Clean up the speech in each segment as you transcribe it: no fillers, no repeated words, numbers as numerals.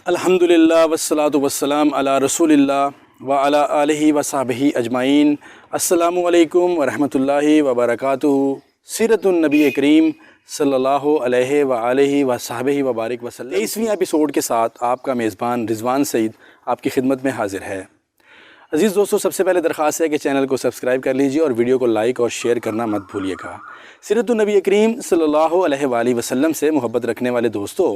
الحمدللہ والصلاۃ والسلام علی رسول اللہ وعلی آلہ وصحبہ اجمعین۔ السلام علیکم ورحمۃ اللہ وبرکاتہ۔ سیرت النبی کریم صلی اللہ علیہ وآلہ وصحبہ وبارک وسلم 23ویں ایپیسوڈ کے ساتھ آپ کا میزبان رضوان سعید آپ کی خدمت میں حاضر ہے۔ عزیز دوستو، سب سے پہلے درخواست ہے کہ چینل کو سبسکرائب کر لیجیے اور ویڈیو کو لائک اور شیئر کرنا مت بھولیے گا۔ سیرت النبی کریم صلی اللہ علیہ وآلہ وسلم سے محبت رکھنے والے دوستو،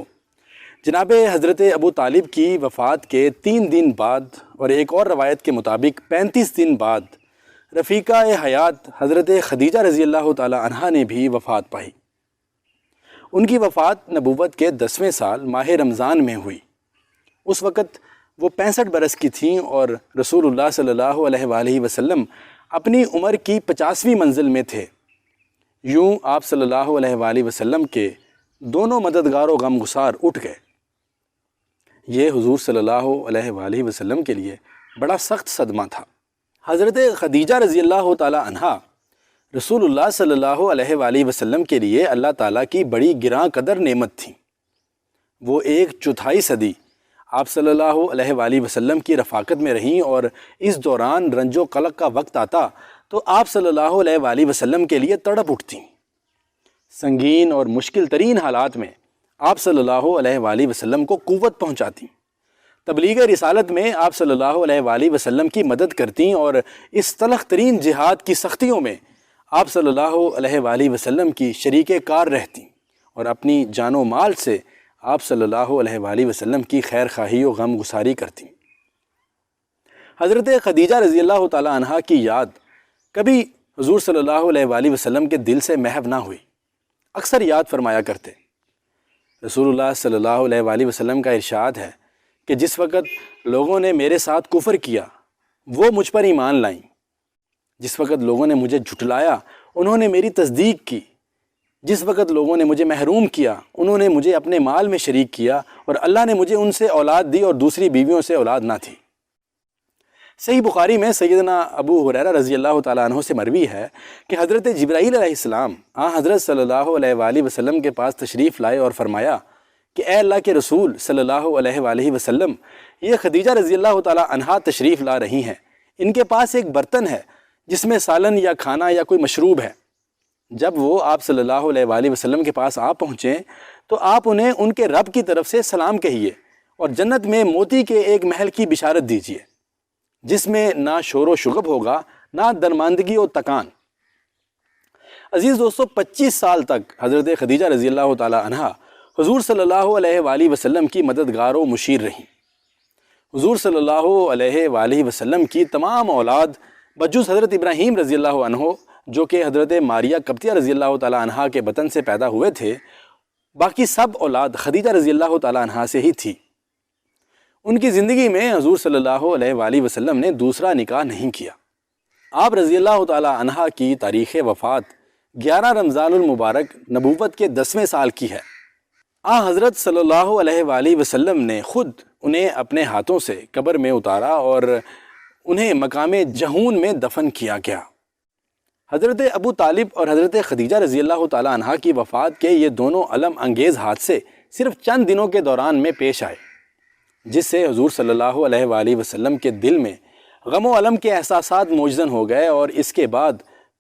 جناب حضرت ابو طالب کی وفات کے 3 دن بعد اور ایک اور روایت کے مطابق 35 دن بعد رفیقہ حیات حضرت خدیجہ رضی اللہ تعالی عنہا نے بھی وفات پائی۔ ان کی وفات نبوت کے 10ویں سال ماہ رمضان میں ہوئی۔ اس وقت وہ 65 برس کی تھیں اور رسول اللہ صلی اللہ علیہ وآلہ وسلم اپنی عمر کی 50ویں منزل میں تھے۔ یوں آپ صلی اللہ علیہ وآلہ وسلم کے دونوں مددگار و غمگسار اٹھ گئے۔ یہ حضور صلی اللہ علیہ وآلہ وسلم کے لیے بڑا سخت صدمہ تھا۔ حضرت خدیجہ رضی اللہ تعالی عنہا رسول اللہ صلی اللہ علیہ وآلہ وسلم کے لیے اللہ تعالیٰ کی بڑی گراں قدر نعمت تھیں۔ وہ 1/4 صدی آپ صلی اللہ علیہ وآلہ وسلم کی رفاقت میں رہیں اور اس دوران رنج و قلق کا وقت آتا تو آپ صلی اللہ علیہ وآلہ وسلم کے لیے تڑپ اٹھتیں۔ سنگین اور مشکل ترین حالات میں آپ صلی اللہ علیہ وآلہ وسلم کو قوت پہنچاتی، تبلیغ رسالت میں آپ صلی اللہ علیہ وآلہ وسلم کی مدد کرتیں اور اس تلخ ترین جہاد کی سختیوں میں آپ صلی اللہ علیہ وآلہ وسلم کی شریک کار رہتیں اور اپنی جان و مال سے آپ صلی اللہ علیہ وآلہ وسلم کی خیر خواہی و غم گساری کرتیں۔ حضرت خدیجہ رضی اللہ تعالی عنہا کی یاد کبھی حضور صلی اللہ علیہ وآلہ وسلم کے دل سے محو نہ ہوئی، اکثر یاد فرمایا کرتے۔ رسول اللہ صلی اللہ علیہ وآلہ وسلم کا ارشاد ہے کہ جس وقت لوگوں نے میرے ساتھ کفر کیا وہ مجھ پر ایمان لائیں، جس وقت لوگوں نے مجھے جھٹلایا انہوں نے میری تصدیق کی، جس وقت لوگوں نے مجھے محروم کیا انہوں نے مجھے اپنے مال میں شریک کیا اور اللہ نے مجھے ان سے اولاد دی اور دوسری بیویوں سے اولاد نہ تھی۔ صحیح بخاری میں سیدنا ابو ہریرہ رضی اللہ تعالیٰ عنہ سے مروی ہے کہ حضرت جبرائیل علیہ السلام حضرت صلی اللہ علیہ وآلہ وسلم کے پاس تشریف لائے اور فرمایا کہ اے اللہ کے رسول صلی اللہ علیہ وآلہ وسلم، یہ خدیجہ رضی اللہ تعالیٰ عنہا تشریف لا رہی ہیں، ان کے پاس ایک برتن ہے جس میں سالن یا کھانا یا کوئی مشروب ہے۔ جب وہ آپ صلی اللہ علیہ وآلہ وسلم کے پاس آ پہنچیں تو آپ انہیں ان کے رب کی طرف سے سلام کہیے اور جنت میں موتی کے ایک محل کی بشارت دیجیے جس میں نہ شور و شغب ہوگا نہ درماندگی و تکان۔ عزیز دوستو، 25 سال تک حضرت خدیجہ رضی اللہ تعالی عنہا حضور صلی اللہ علیہ وآلہ وسلم کی مددگار و مشیر رہیں۔ حضور صلی اللہ علیہ وآلہ وسلم کی تمام اولاد بجز حضرت ابراہیم رضی اللہ عنہ جو کہ حضرت ماریہ قبطیہ رضی اللہ تعالی عنہا کے بطن سے پیدا ہوئے تھے، باقی سب اولاد خدیجہ رضی اللہ تعالی عنہا سے ہی تھی۔ ان کی زندگی میں حضور صلی اللہ علیہ وآلہ وسلم نے دوسرا نکاح نہیں کیا۔ آپ رضی اللہ تعالی عنہا کی تاریخ وفات 11 رمضان المبارک نبوت کے 10ویں سال کی ہے۔ حضرت صلی اللہ علیہ وآلہ وسلم نے خود انہیں اپنے ہاتھوں سے قبر میں اتارا اور انہیں مقام جہون میں دفن کیا گیا۔ حضرت ابو طالب اور حضرت خدیجہ رضی اللہ تعالی عنہا کی وفات کے یہ دونوں الم انگیز حادثے صرف چند دنوں کے دوران میں پیش آئے، جس سے حضور صلی اللہ علیہ وآلہ وسلم کے دل میں غم و الم کے احساسات موجزن ہو گئے اور اس کے بعد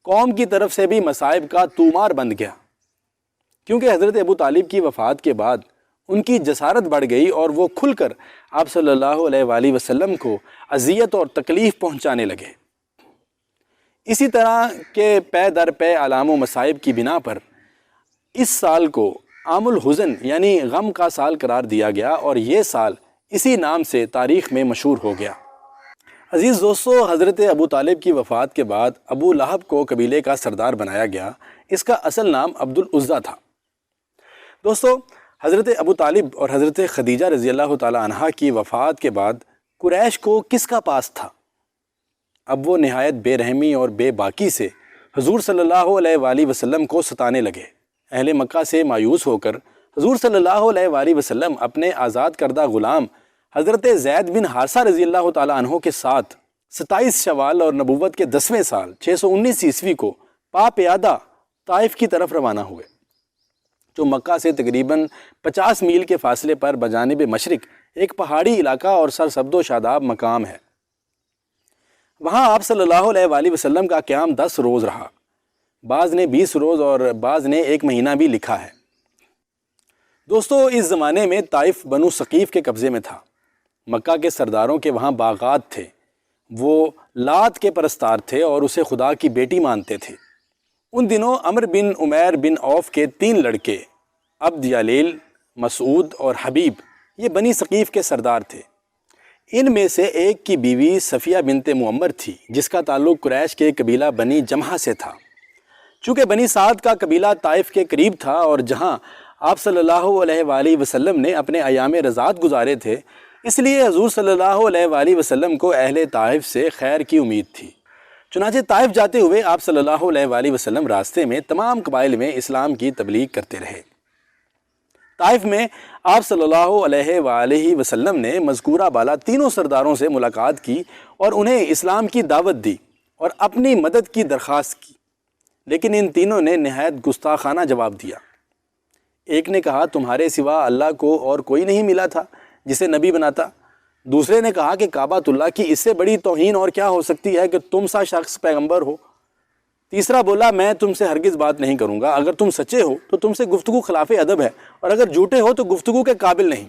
قوم کی طرف سے بھی مصائب کا طومار بند گیا، کیونکہ حضرت ابو طالب کی وفات کے بعد ان کی جسارت بڑھ گئی اور وہ کھل کر آپ صلی اللہ علیہ وآلہ وسلم کو اذیت اور تکلیف پہنچانے لگے۔ اسی طرح کے پے در پے علام و مصائب کی بنا پر اس سال کو عام الحزن یعنی غم کا سال قرار دیا گیا اور یہ سال اسی نام سے تاریخ میں مشہور ہو گیا۔ عزیز دوستو، حضرت ابو طالب کی وفات کے بعد ابو لہب کو قبیلے کا سردار بنایا گیا۔ اس کا اصل نام عبد العزیٰ تھا۔ دوستو، حضرت ابو طالب اور حضرت خدیجہ رضی اللہ تعالی عنہا کی وفات کے بعد قریش کو کس کا پاس تھا؟ اب وہ نہایت بے رحمی اور بے باکی سے حضور صلی اللہ علیہ وآلہ وسلم کو ستانے لگے۔ اہل مکہ سے مایوس ہو کر حضور صلی اللہ علیہ وآلہ وسلم اپنے آزاد کردہ غلام حضرت زید بن حارثہ رضی اللہ تعالی عنہ کے ساتھ 27 شوال اور نبوت کے 10ویں سال 619 عیسوی کو پا پیادہ طائف کی طرف روانہ ہوئے، جو مکہ سے تقریباً 50 میل کے فاصلے پر بجانب مشرق ایک پہاڑی علاقہ اور سرسبز و شاداب مقام ہے۔ وہاں آپ صلی اللہ علیہ وآلہ وسلم کا قیام 10 روز رہا، بعض نے 20 روز اور بعض نے 1 مہینہ بھی لکھا ہے۔ دوستو، اس زمانے میں طائف بنو ثقیف کے قبضے میں تھا۔ مکہ کے سرداروں کے وہاں باغات تھے، وہ لات کے پرستار تھے اور اسے خدا کی بیٹی مانتے تھے۔ ان دنوں عمر بن عمیر بن عوف کے 3 لڑکے عبد یلیل، مسعود اور حبیب یہ بنی ثقیف کے سردار تھے۔ ان میں سے ایک کی بیوی صفیہ بنت معمر تھی، جس کا تعلق قریش کے قبیلہ بنی جمحہ سے تھا۔ چونکہ بنی سعد کا قبیلہ طائف کے قریب تھا اور جہاں آپ صلی اللہ علیہ وآلہ وسلم نے اپنے ایام رضاعت گزارے تھے، اس لیے حضور صلی اللہ علیہ وآلہ وسلم کو اہل طائف سے خیر کی امید تھی۔ چنانچہ طائف جاتے ہوئے آپ صلی اللہ علیہ وآلہ وسلم راستے میں تمام قبائل میں اسلام کی تبلیغ کرتے رہے۔ طائف میں آپ صلی اللہ علیہ وآلہ وسلم نے مذکورہ بالا تینوں سرداروں سے ملاقات کی اور انہیں اسلام کی دعوت دی اور اپنی مدد کی درخواست کی، لیکن ان تینوں نے نہایت گستاخانہ جواب دیا۔ ایک نے کہا تمہارے سوا اللہ کو اور کوئی نہیں ملا تھا جسے نبی بناتا۔ دوسرے نے کہا کہ کعبۃ اللہ کی اس سے بڑی توہین اور کیا ہو سکتی ہے کہ تم سا شخص پیغمبر ہو۔ تیسرا بولا میں تم سے ہرگز بات نہیں کروں گا، اگر تم سچے ہو تو تم سے گفتگو خلاف ادب ہے اور اگر جھوٹے ہو تو گفتگو کے قابل نہیں۔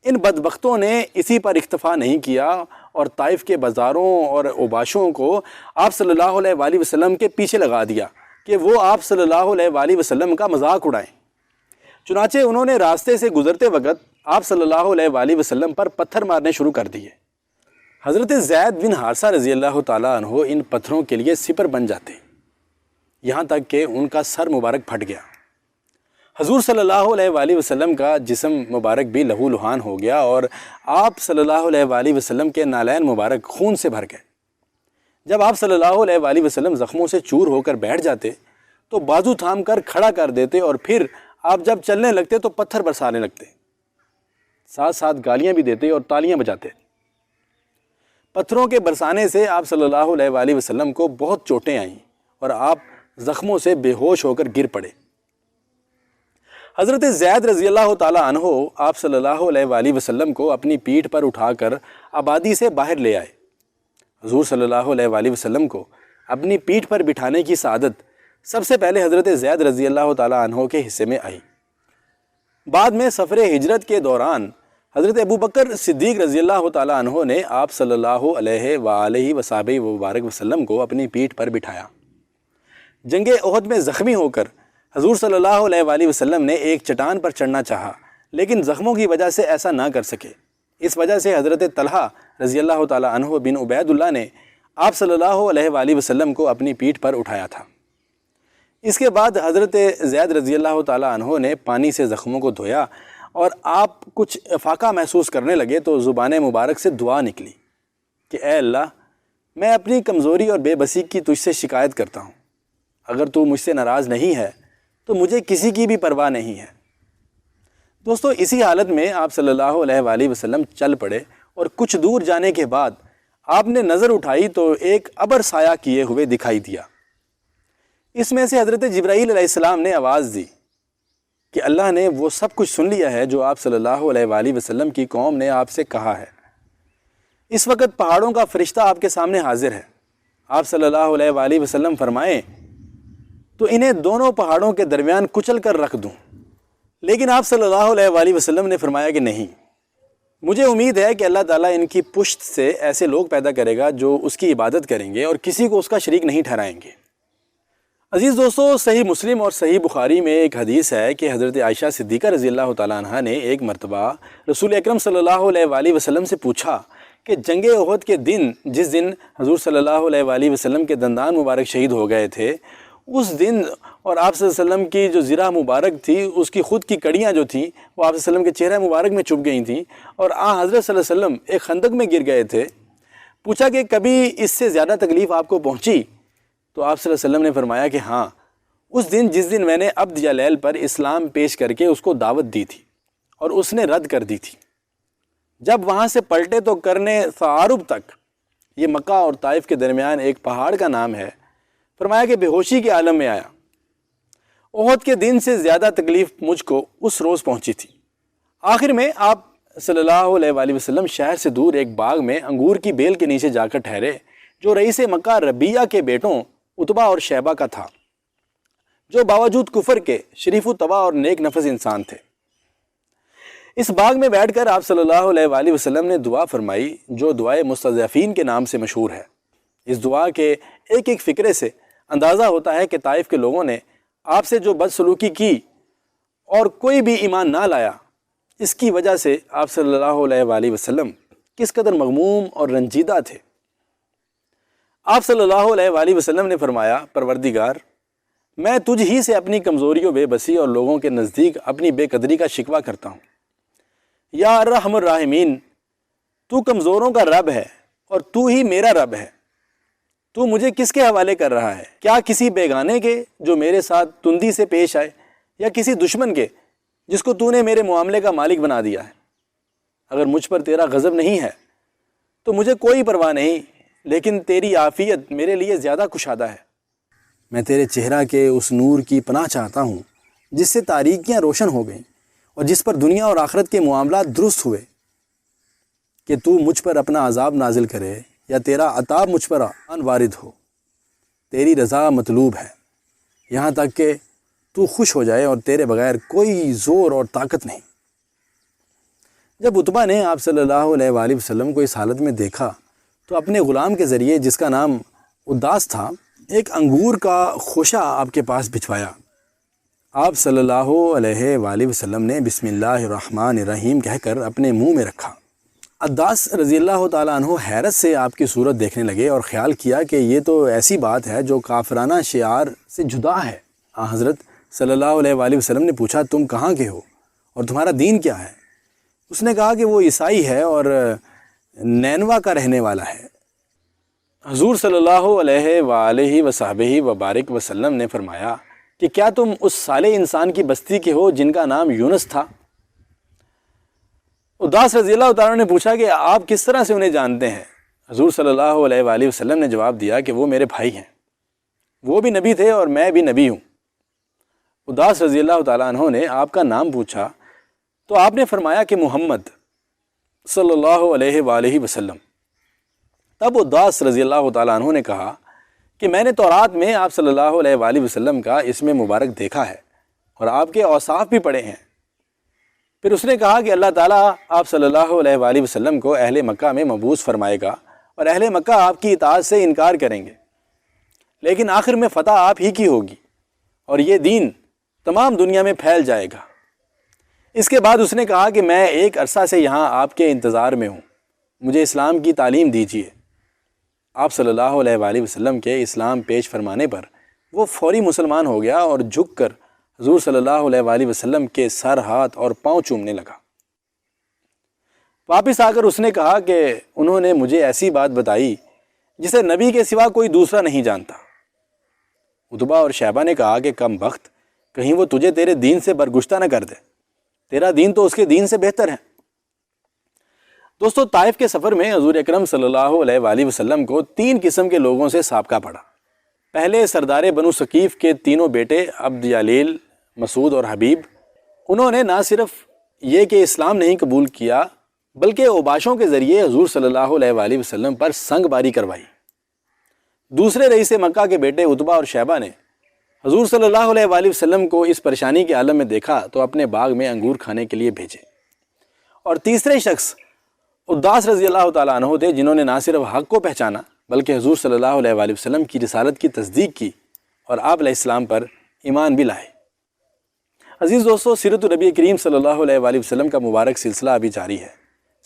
ان بدبختوں نے اسی پر اکتفا نہیں کیا اور طائف کے بازاروں اور اوباشوں کو آپ صلی اللہ علیہ وآلہ وسلم کے پیچھے لگا دیا کہ وہ آپ صلی اللہ علیہ وآلہ وسلم کا مذاق اڑائیں۔ چنانچہ انہوں نے راستے سے گزرتے وقت آپ صلی اللہ علیہ وآلہ وسلم پر پتھر مارنے شروع کر دیے۔ حضرت زید بن حارثہ رضی اللہ تعالیٰ عنہ ان پتھروں کے لیے سپر بن جاتے، یہاں تک کہ ان کا سر مبارک پھٹ گیا۔ حضور صلی اللہ علیہ وآلہ وسلم کا جسم مبارک بھی لہو لہان ہو گیا اور آپ صلی اللہ علیہ وآلہ وسلم کے نالین مبارک خون سے بھر گئے۔ جب آپ صلی اللہ علیہ وآلہ وسلم زخموں سے چور ہو کر بیٹھ جاتے تو بازو تھام کر کھڑا کر دیتے اور پھر آپ جب چلنے لگتے تو پتھر برسانے لگتے، ساتھ ساتھ گالیاں بھی دیتے اور تالیاں بجاتے۔ پتھروں کے برسانے سے آپ صلی اللہ علیہ وآلہ وسلم کو بہت چوٹیں آئیں اور آپ زخموں سے بے ہوش ہو کر گر پڑے۔ حضرت زید رضی اللہ تعالیٰ عنہ آپ صلی اللہ علیہ وآلہ وسلم کو اپنی پیٹھ پر اٹھا کر آبادی سے باہر لے آئے۔ حضور صلی اللہ علیہ وآلہ وسلم کو اپنی پیٹھ پر بٹھانے کی سعادت سب سے پہلے حضرت زید رضی اللہ تعالیٰ عنہ کے حصے میں آئی۔ بعد میں سفر ہجرت کے دوران حضرت ابو بکر صدیق رضی اللہ تعالیٰ عنہ نے آپ صلی اللہ علیہ وآلہ وصحبہ وبارک وسلم کو اپنی پیٹھ پر بٹھایا۔ جنگ احد میں زخمی ہو کر حضور صلی اللہ علیہ وآلہ وسلم نے ایک چٹان پر چڑھنا چاہا، لیکن زخموں کی وجہ سے ایسا نہ کر سکے۔ اس وجہ سے حضرت طلحہ رضی اللہ تعالیٰ عنہ بن عبید اللہ نے آپ صلی اللہ علیہ وآلہ وسلم کو اپنی پیٹھ پر اٹھایا تھا۔ اس کے بعد حضرت زید رضی اللہ تعالیٰ عنہ نے پانی سے زخموں کو دھویا اور آپ کچھ افاقہ محسوس کرنے لگے تو زبان مبارک سے دعا نکلی کہ اے اللہ، میں اپنی کمزوری اور بے بسی کی تجھ سے شکایت کرتا ہوں، اگر تو مجھ سے ناراض نہیں ہے تو مجھے کسی کی بھی پرواہ نہیں ہے۔ دوستو، اسی حالت میں آپ صلی اللہ علیہ وآلہ وسلم چل پڑے اور کچھ دور جانے کے بعد آپ نے نظر اٹھائی تو ایک ابر سایہ کیے ہوئے دکھائی دیا۔ اس میں سے حضرت جبرائیل علیہ السلام نے آواز دی کہ اللہ نے وہ سب کچھ سن لیا ہے جو آپ صلی اللہ علیہ وآلہ وسلم کی قوم نے آپ سے کہا ہے۔ اس وقت پہاڑوں کا فرشتہ آپ کے سامنے حاضر ہے۔ آپ صلی اللہ علیہ وآلہ وسلم فرمائیں تو انہیں دونوں پہاڑوں کے درمیان کچل کر رکھ دوں، لیکن آپ صلی اللہ علیہ وآلہ وسلم نے فرمایا کہ نہیں، مجھے امید ہے کہ اللہ تعالیٰ ان کی پشت سے ایسے لوگ پیدا کرے گا جو اس کی عبادت کریں گے اور کسی کو اس کا شریک نہیں ٹھہرائیں گے۔ عزیز دوستو، صحیح مسلم اور صحیح بخاری میں ایک حدیث ہے کہ حضرت عائشہ صدیقہ رضی اللہ تعالیٰ عنہ نے ایک مرتبہ رسول اکرم صلی اللہ علیہ وآلہ وسلم سے پوچھا کہ جنگ احد کے دن، جس دن حضور صلی اللہ علیہ وآلہ وسلم کے دندان مبارک شہید ہو گئے تھے، اس دن اور آپ صلی اللہ علیہ وسلم کی جو زرہ مبارک تھی، اس کی خود کی کڑیاں جو تھیں وہ آپ صلی اللہ علیہ وسلم کے چہرہ مبارک میں چپ گئی تھیں اور حضرت صلی اللہ علیہ وسلم ایک خندق میں گر گئے تھے۔ پوچھا کہ کبھی اس سے زیادہ تکلیف آپ کو پہنچی؟ تو آپ صلی اللہ علیہ وسلم نے فرمایا کہ ہاں، اس دن جس دن میں نے عبد یلیل پر اسلام پیش کر کے اس کو دعوت دی تھی اور اس نے رد کر دی تھی۔ جب وہاں سے پلٹے تو کرنے ثعارب تک، یہ مکہ اور طائف کے درمیان ایک پہاڑ کا نام ہے، فرمایا کہ بے ہوشی کے عالم میں آیا۔ احد کے دن سے زیادہ تکلیف مجھ کو اس روز پہنچی تھی۔ آخر میں آپ صلی اللہ علیہ وآلہ وسلم شہر سے دور ایک باغ میں انگور کی بیل کے نیچے جا کر ٹھہرے جو رئیس مکہ ربیہ کے بیٹوں عتبہ اور شیبہ کا تھا، جو باوجود کفر کے شریف و طبع اور نیک نفس انسان تھے۔ اس باغ میں بیٹھ کر آپ صلی اللہ علیہ وآلہ وسلم نے دعا فرمائی جو دعائے مستضعفین کے نام سے مشہور ہے۔ اس دعا کے ایک ایک فقرے سے اندازہ ہوتا ہے کہ طائف کے لوگوں نے آپ سے جو بدسلوکی کی اور کوئی بھی ایمان نہ لایا، اس کی وجہ سے آپ صلی اللہ علیہ وآلہ وسلم کس قدر مغموم اور رنجیدہ تھے۔ آپ صلی اللہ علیہ وآلہ وسلم نے فرمایا، پروردگار، میں تجھ ہی سے اپنی کمزوری و بے بسی اور لوگوں کے نزدیک اپنی بے قدری کا شکوہ کرتا ہوں۔ یا ارحم الراحمین، تو کمزوروں کا رب ہے اور تو ہی میرا رب ہے۔ تو مجھے کس کے حوالے کر رہا ہے؟ کیا کسی بیگانے کے جو میرے ساتھ تندی سے پیش آئے، یا کسی دشمن کے جس کو تو نے میرے معاملے کا مالک بنا دیا ہے؟ اگر مجھ پر تیرا غضب نہیں ہے تو مجھے کوئی پرواہ نہیں، لیکن تیری عافیت میرے لیے زیادہ کشادہ ہے۔ میں تیرے چہرہ کے اس نور کی پناہ چاہتا ہوں جس سے تاریکیاں روشن ہو گئیں اور جس پر دنیا اور آخرت کے معاملات درست ہوئے، کہ تو مجھ پر اپنا عذاب نازل کرے یا تیرا عطاب مجھ پر آن وارد ہو۔ تیری رضا مطلوب ہے، یہاں تک کہ تو خوش ہو جائے، اور تیرے بغیر کوئی زور اور طاقت نہیں۔ جب عتبہ نے آپ صلی اللہ علیہ وآلہ وسلم کو اس حالت میں دیکھا تو اپنے غلام کے ذریعے، جس کا نام اداس تھا، ایک انگور کا خوشہ آپ کے پاس بھجوایا۔ آپ صلی اللہ علیہ وآلہ وسلم نے بسم اللہ الرحمن الرحیم کہہ کر اپنے منہ میں رکھا۔ اداس رضی اللہ تعالیٰ عنہ حیرت سے آپ کی صورت دیکھنے لگے اور خیال کیا کہ یہ تو ایسی بات ہے جو کافرانہ شعار سے جدا ہے۔ حضرت صلی اللہ علیہ وآلہ وسلم نے پوچھا، تم کہاں کے ہو اور تمہارا دین کیا ہے؟ اس نے کہا کہ وہ عیسائی ہے اور نینوا کا رہنے والا ہے۔ حضور صلی اللہ علیہ وآلہ وصحبہ وبارک وسلم نے فرمایا کہ کیا تم اس صالح انسان کی بستی کے ہو جن کا نام یونس تھا؟ اداس رضی اللہ تعالیٰ نے پوچھا کہ آپ کس طرح سے انہیں جانتے ہیں؟ حضور صلی اللہ علیہ وآلہ وسلم نے جواب دیا کہ وہ میرے بھائی ہیں، وہ بھی نبی تھے اور میں بھی نبی ہوں۔ اداس رضی اللہ تعالیٰ عنہ نے آپ کا نام پوچھا تو آپ نے فرمایا کہ محمد صلی اللہ علیہ وآلہ وسلم۔ تب اداس رضی اللہ تعالیٰ عنہ نے کہا کہ میں نے تورات میں آپ صلی اللہ علیہ وآلہ وسلم کا اسم مبارک دیکھا ہے اور آپ کے اوصاف بھی پڑھے ہیں۔ پھر اس نے کہا کہ اللہ تعالیٰ آپ صلی اللہ علیہ وآلہ وسلم کو اہل مکہ میں مبعوث فرمائے گا اور اہل مکہ آپ کی اطاعت سے انکار کریں گے، لیکن آخر میں فتح آپ ہی کی ہوگی اور یہ دین تمام دنیا میں پھیل جائے گا۔ اس کے بعد اس نے کہا کہ میں ایک عرصہ سے یہاں آپ کے انتظار میں ہوں، مجھے اسلام کی تعلیم دیجیے۔ آپ صلی اللہ علیہ وآلہ وسلم کے اسلام پیش فرمانے پر وہ فوری مسلمان ہو گیا اور جھک کر حضور صلی اللہ علیہ وآلہ وسلم کے سر، ہاتھ اور پاؤں چومنے لگا۔ واپس آ کر اس نے کہا کہ انہوں نے مجھے ایسی بات بتائی جسے نبی کے سوا کوئی دوسرا نہیں جانتا۔ عتبہ اور شیبہ نے کہا کہ کم بخت، کہیں وہ تجھے تیرے دین سے برگشتہ نہ کر دے، تیرا دین تو اس کے دین سے بہتر ہے۔ دوستو، طائف کے سفر میں حضور اکرم صلی اللہ علیہ وآلہ وسلم کو 3 قسم کے لوگوں سے سابقہ پڑا۔ پہلے سردار بنو ثقیف کے تینوں بیٹے عبد یلیل، مسعود اور حبیب۔ انہوں نے نہ صرف یہ کہ اسلام نہیں قبول کیا بلکہ اوباشوں کے ذریعے حضور صلی اللہ علیہ وآلہ وسلم پر سنگ باری کروائی۔ دوسرے رئیس مکہ کے بیٹے عتبہ اور شیبہ نے حضور صلی اللہ علیہ وآلہ وسلم کو اس پریشانی کے عالم میں دیکھا تو اپنے باغ میں انگور کھانے کے لیے بھیجے۔ اور تیسرے شخص اداس رضی اللہ تعالیٰ عنہ تھے، جنہوں نے نہ صرف حق کو پہچانا بلکہ حضور صلی اللہ علیہ وآلہ وسلم کی رسالت کی تصدیق کی اور آپ علیہ السلام پر ایمان بھی لائے۔ عزیز دوستو، سیرت النبی کریم صلی اللہ علیہ وآلہ وسلم کا مبارک سلسلہ ابھی جاری ہے۔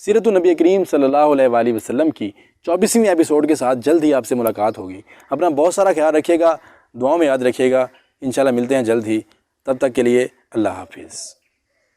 سیرت النبی کریم صلی اللہ علیہ وآلہ وسلم کی 24ویں ایپیسوڈ کے ساتھ جلد ہی آپ سے ملاقات ہوگی۔ اپنا بہت سارا خیال رکھیے گا، دعاؤں میں یاد رکھیے گا۔ انشاءاللہ ملتے ہیں جلد ہی، تب تک کے لیے اللہ حافظ۔